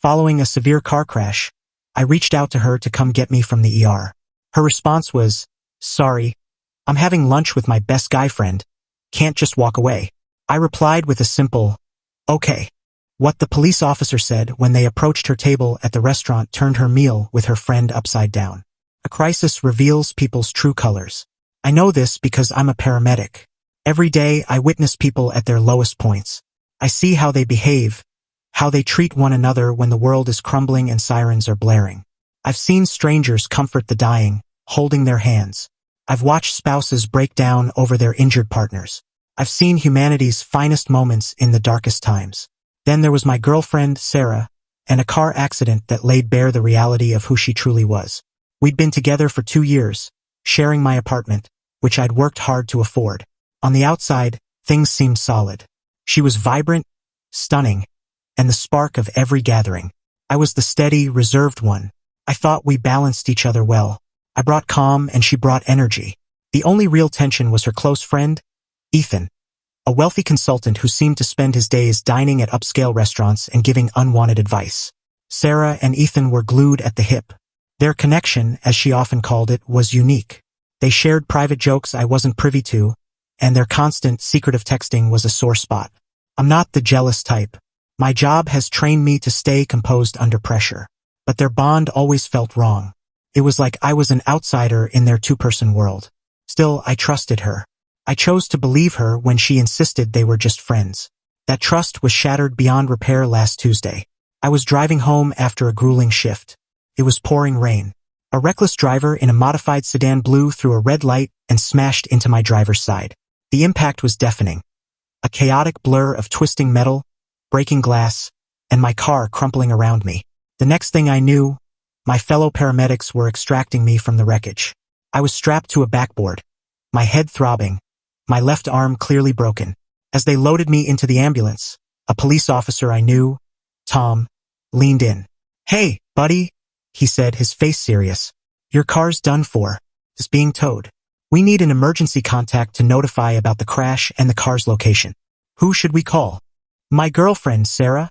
Following a severe car crash, I reached out to her to come get me from the ER. Her response was, "Sorry, I'm having lunch with my best guy friend. Can't just walk away." I replied with a simple, "Okay." What the police officer said when they approached her table at the restaurant turned her meal with her friend upside down. A crisis reveals people's true colors. I know this because I'm a paramedic. Every day I witness people at their lowest points. I see how they behave, how they treat one another when the world is crumbling and sirens are blaring. I've seen strangers comfort the dying, holding their hands. I've watched spouses break down over their injured partners. I've seen humanity's finest moments in the darkest times. Then there was my girlfriend, Sarah, and a car accident that laid bare the reality of who she truly was. We'd been together for 2 years, sharing my apartment, which I'd worked hard to afford. On the outside, things seemed solid. She was vibrant, stunning, and the spark of every gathering. I was the steady, reserved one. I thought we balanced each other well. I brought calm and she brought energy. The only real tension was her close friend, Ethan, a wealthy consultant who seemed to spend his days dining at upscale restaurants and giving unwanted advice. Sarah and Ethan were glued at the hip. Their connection, as she often called it, was unique. They shared private jokes I wasn't privy to, and their constant, secretive texting was a sore spot. I'm not the jealous type. My job has trained me to stay composed under pressure. But their bond always felt wrong. It was like I was an outsider in their two-person world. Still, I trusted her. I chose to believe her when she insisted they were just friends. That trust was shattered beyond repair last Tuesday. I was driving home after a grueling shift. It was pouring rain. A reckless driver in a modified sedan blew through a red light and smashed into my driver's side. The impact was deafening. A chaotic blur of twisting metal, breaking glass, and my car crumpling around me. The next thing I knew, my fellow paramedics were extracting me from the wreckage. I was strapped to a backboard, my head throbbing, my left arm clearly broken. As they loaded me into the ambulance, a police officer I knew, Tom, leaned in. "Hey, buddy," he said, his face serious. "Your car's done for. It's being towed. We need an emergency contact to notify about the crash and the car's location." "Who should we call?" "My girlfriend, Sarah,"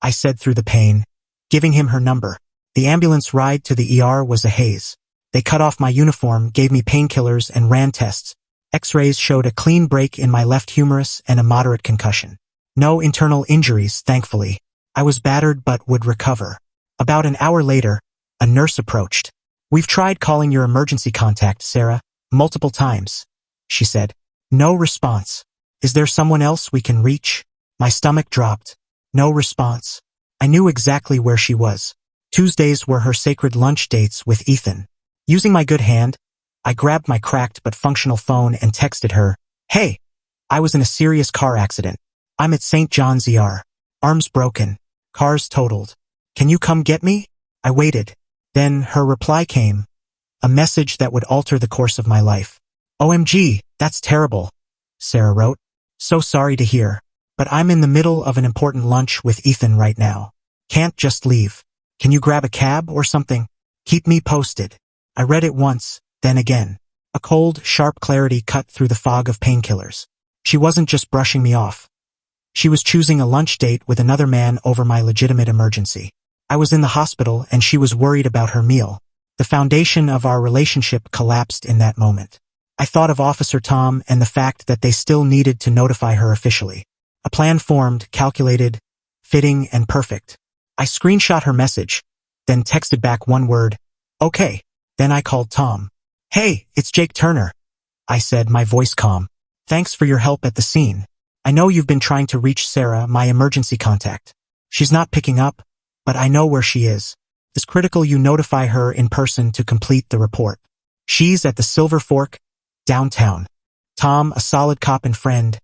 I said through the pain, giving him her number. The ambulance ride to the ER was a haze. They cut off my uniform, gave me painkillers, and ran tests. X-rays showed a clean break in my left humerus and a moderate concussion. No internal injuries, thankfully. I was battered but would recover. About an hour later, a nurse approached. "We've tried calling your emergency contact, Sarah, multiple times," she said. "No response. Is there someone else we can reach?" My stomach dropped. No response. I knew exactly where she was. Tuesdays were her sacred lunch dates with Ethan. Using my good hand, I grabbed my cracked but functional phone and texted her, "Hey, I was in a serious car accident. I'm at St. John's ER. Arms broken. Cars totaled. Can you come get me?" I waited. Then her reply came. A message that would alter the course of my life. "OMG, that's terrible," Sarah wrote. "So sorry to hear. But I'm in the middle of an important lunch with Ethan right now. Can't just leave. Can you grab a cab or something? Keep me posted." I read it once, then again. A cold, sharp clarity cut through the fog of painkillers. She wasn't just brushing me off. She was choosing a lunch date with another man over my legitimate emergency. I was in the hospital and she was worried about her meal. The foundation of our relationship collapsed in that moment. I thought of Officer Tom and the fact that they still needed to notify her officially. A plan formed, calculated, fitting, and perfect. I screenshot her message, then texted back one word, "Okay." Then I called Tom. "Hey, it's Jake Turner," I said, my voice calm. "Thanks for your help at the scene. I know you've been trying to reach Sarah, my emergency contact. She's not picking up, but I know where she is. It's critical you notify her in person to complete the report. She's at the Silver Fork, downtown." Tom, a solid cop and friend,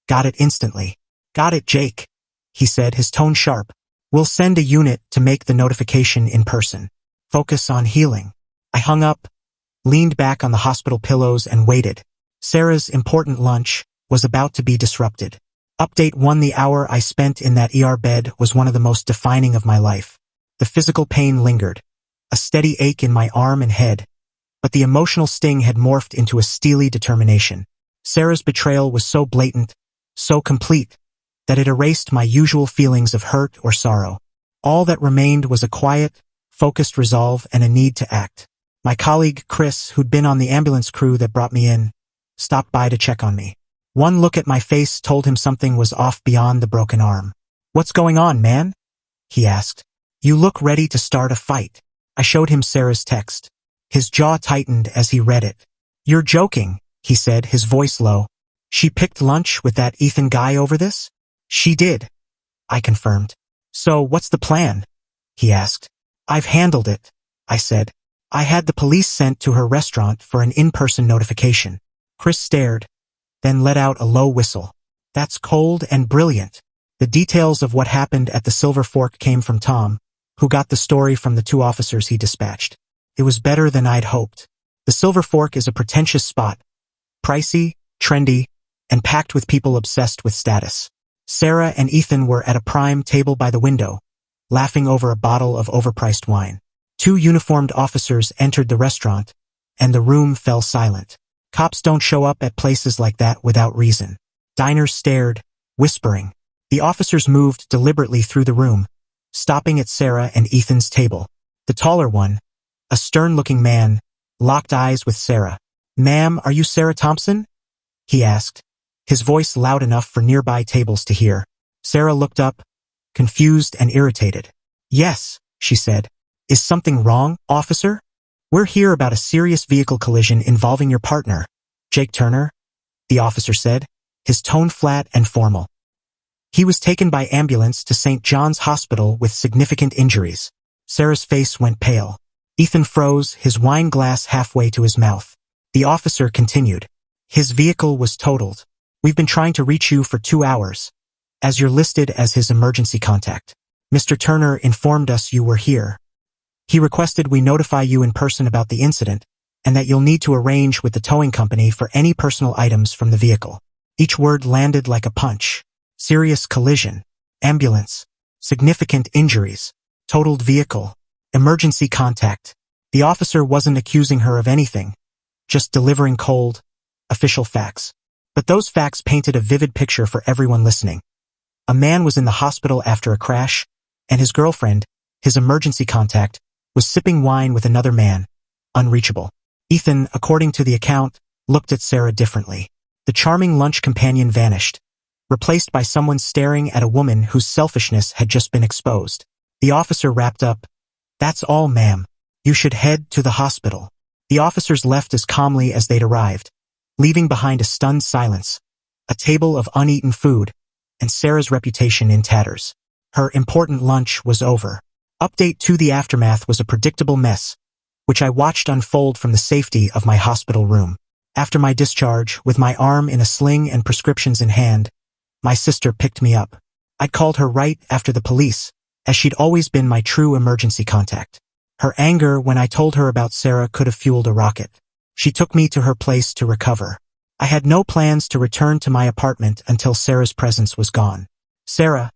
got it instantly. "Got it, Jake," he said, his tone sharp. "We'll send a unit to make the notification in person. Focus on healing." I hung up, leaned back on the hospital pillows, and waited. Sarah's important lunch was about to be disrupted. Update 1: the hour I spent in that ER bed was one of the most defining of my life. The physical pain lingered, a steady ache in my arm and head, but the emotional sting had morphed into a steely determination. Sarah's betrayal was so blatant, so complete, that it erased my usual feelings of hurt or sorrow. All that remained was a quiet, focused resolve and a need to act. My colleague, Chris, who'd been on the ambulance crew that brought me in, stopped by to check on me. One look at my face told him something was off beyond the broken arm. "What's going on, man?" he asked. "You look ready to start a fight." I showed him Sarah's text. His jaw tightened as he read it. "You're joking," he said, his voice low. "She picked lunch with that Ethan guy over this?" "She did," I confirmed. "So what's the plan?" he asked. "I've handled it," I said. "I had the police sent to her restaurant for an in-person notification." Chris stared, then let out a low whistle. "That's cold and brilliant." The details of what happened at the Silver Fork came from Tom, who got the story from the 2 officers he dispatched. It was better than I'd hoped. The Silver Fork is a pretentious spot, pricey, trendy, and packed with people obsessed with status. Sarah and Ethan were at a prime table by the window, laughing over a bottle of overpriced wine. 2 uniformed officers entered the restaurant, and the room fell silent. Cops don't show up at places like that without reason. Diners stared, whispering. The officers moved deliberately through the room, stopping at Sarah and Ethan's table. The taller one, a stern-looking man, locked eyes with Sarah. "Ma'am, are you Sarah Thompson?" he asked, his voice loud enough for nearby tables to hear. Sarah looked up, confused and irritated. "Yes," she said. "Is something wrong, officer?" "We're here about a serious vehicle collision involving your partner, Jake Turner," the officer said, his tone flat and formal. "He was taken by ambulance to St. John's Hospital with significant injuries." Sarah's face went pale. Ethan froze, his wine glass halfway to his mouth. The officer continued. "His vehicle was totaled. We've been trying to reach you for 2 hours, as you're listed as his emergency contact. Mr. Turner informed us you were here. He requested we notify you in person about the incident, and that you'll need to arrange with the towing company for any personal items from the vehicle." Each word landed like a punch. Serious collision, ambulance, significant injuries, totaled vehicle, emergency contact. The officer wasn't accusing her of anything, just delivering cold, official facts. But those facts painted a vivid picture for everyone listening. A man was in the hospital after a crash, and his girlfriend, his emergency contact, was sipping wine with another man, unreachable. Ethan, according to the account, looked at Sarah differently. The charming lunch companion vanished, replaced by someone staring at a woman whose selfishness had just been exposed. The officer wrapped up, "That's all, ma'am. You should head to the hospital." The officers left as calmly as they'd arrived, leaving behind a stunned silence, a table of uneaten food, and Sarah's reputation in tatters. Her important lunch was over. Update 2: the aftermath was a predictable mess, which I watched unfold from the safety of my hospital room. After my discharge, with my arm in a sling and prescriptions in hand, my sister picked me up. I'd called her right after the police, as she'd always been my true emergency contact. Her anger when I told her about Sarah could have fueled a rocket. She took me to her place to recover. I had no plans to return to my apartment until Sarah's presence was gone. Sarah,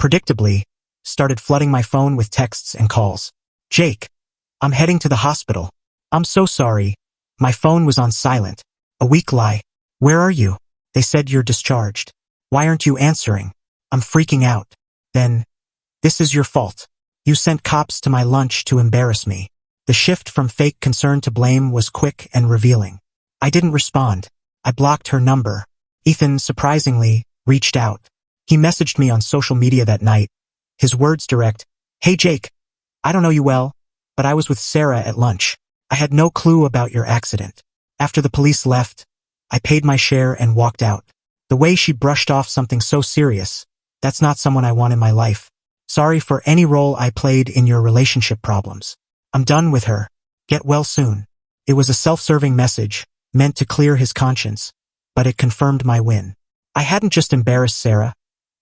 predictably, started flooding my phone with texts and calls. "Jake, I'm heading to the hospital. I'm so sorry. My phone was on silent. A weak lie. Where are you? They said you're discharged. Why aren't you answering? I'm freaking out. Then, this is your fault. You sent cops to my lunch to embarrass me." The shift from fake concern to blame was quick and revealing. I didn't respond. I blocked her number. Ethan, surprisingly, reached out. He messaged me on social media that night, his words direct. "Hey Jake, I don't know you well, but I was with Sarah at lunch. I had no clue about your accident. After the police left, I paid my share and walked out." The way she brushed off something so serious, "That's not someone I want in my life. Sorry for any role I played in your relationship problems. I'm done with her. Get well soon." It was a self-serving message, meant to clear his conscience, but it confirmed my win. I hadn't just embarrassed Sarah.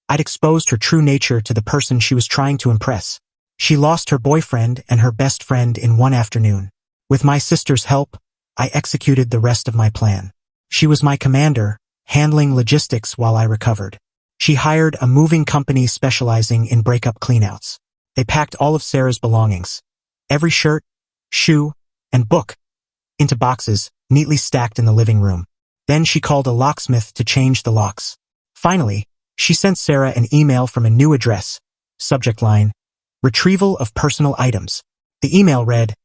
I'd exposed her true nature to the person she was trying to impress. She lost her boyfriend and her best friend in one afternoon. With my sister's help, I executed the rest of my plan. She was my commander, handling logistics while I recovered. She hired a moving company specializing in breakup cleanouts. They packed all of Sarah's belongings, every shirt, shoe, and book, into boxes, neatly stacked in the living room. Then she called a locksmith to change the locks. Finally, she sent Sarah an email from a new address, subject line, Retrieval of personal items. The email read,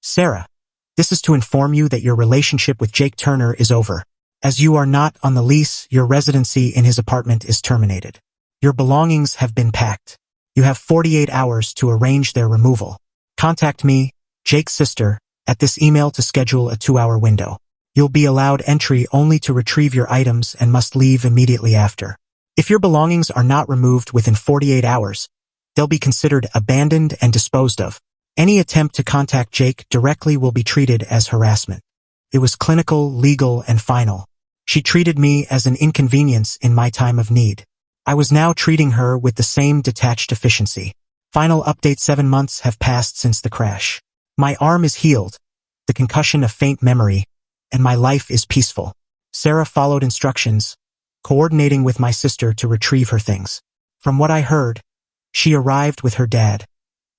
Sarah, this is to inform you that your relationship with Jake Turner is over. As you are not on the lease, your residency in his apartment is terminated. Your belongings have been packed. You have 48 hours to arrange their removal. Contact me, Jake's sister, at this email to schedule a 2-hour window. You'll be allowed entry only to retrieve your items and must leave immediately after. If your belongings are not removed within 48 hours, they'll be considered abandoned and disposed of. Any attempt to contact Jake directly will be treated as harassment. It was clinical, legal, and final. She treated me as an inconvenience in my time of need. I was now treating her with the same detached efficiency. Final update: 7 months have passed since the crash. My arm is healed, the concussion a faint memory, and my life is peaceful. Sarah followed instructions, coordinating with my sister to retrieve her things. From what I heard, she arrived with her dad,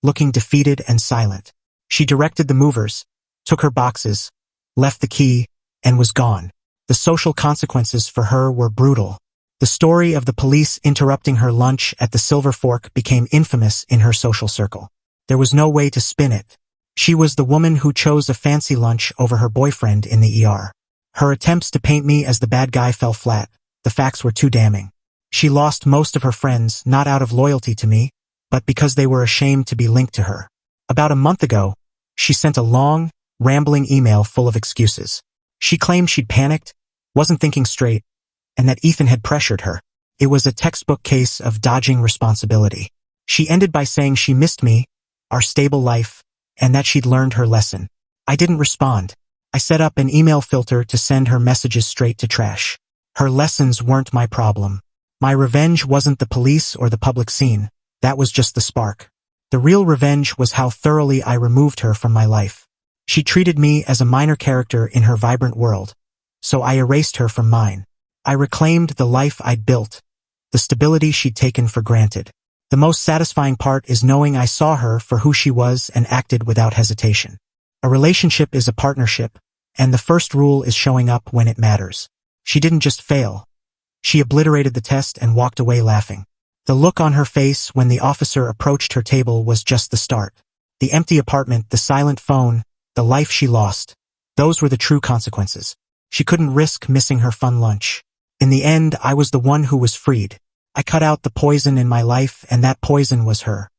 looking defeated and silent. She directed the movers, took her boxes, left the key, and was gone. The social consequences for her were brutal. The story of the police interrupting her lunch at the Silver Fork became infamous in her social circle. There was no way to spin it. She was the woman who chose a fancy lunch over her boyfriend in the ER. Her attempts to paint me as the bad guy fell flat. The facts were too damning. She lost most of her friends not out of loyalty to me, but because they were ashamed to be linked to her. About a month ago, she sent a long, rambling email full of excuses. She claimed she'd panicked, wasn't thinking straight, and that Ethan had pressured her. It was a textbook case of dodging responsibility. She ended by saying she missed me, our stable life, and that she'd learned her lesson. I didn't respond. I set up an email filter to send her messages straight to trash. Her lessons weren't my problem. My revenge wasn't the police or the public scene. That was just the spark. The real revenge was how thoroughly I removed her from my life. She treated me as a minor character in her vibrant world, so I erased her from mine. I reclaimed the life I'd built, the stability she'd taken for granted. The most satisfying part is knowing I saw her for who she was and acted without hesitation. A relationship is a partnership, and the first rule is showing up when it matters. She didn't just fail. She obliterated the test and walked away laughing. The look on her face when the officer approached her table was just the start. The empty apartment, the silent phone, the life she lost. Those were the true consequences. She couldn't risk missing her fun lunch. In the end, I was the one who was freed. I cut out the poison in my life, and that poison was her.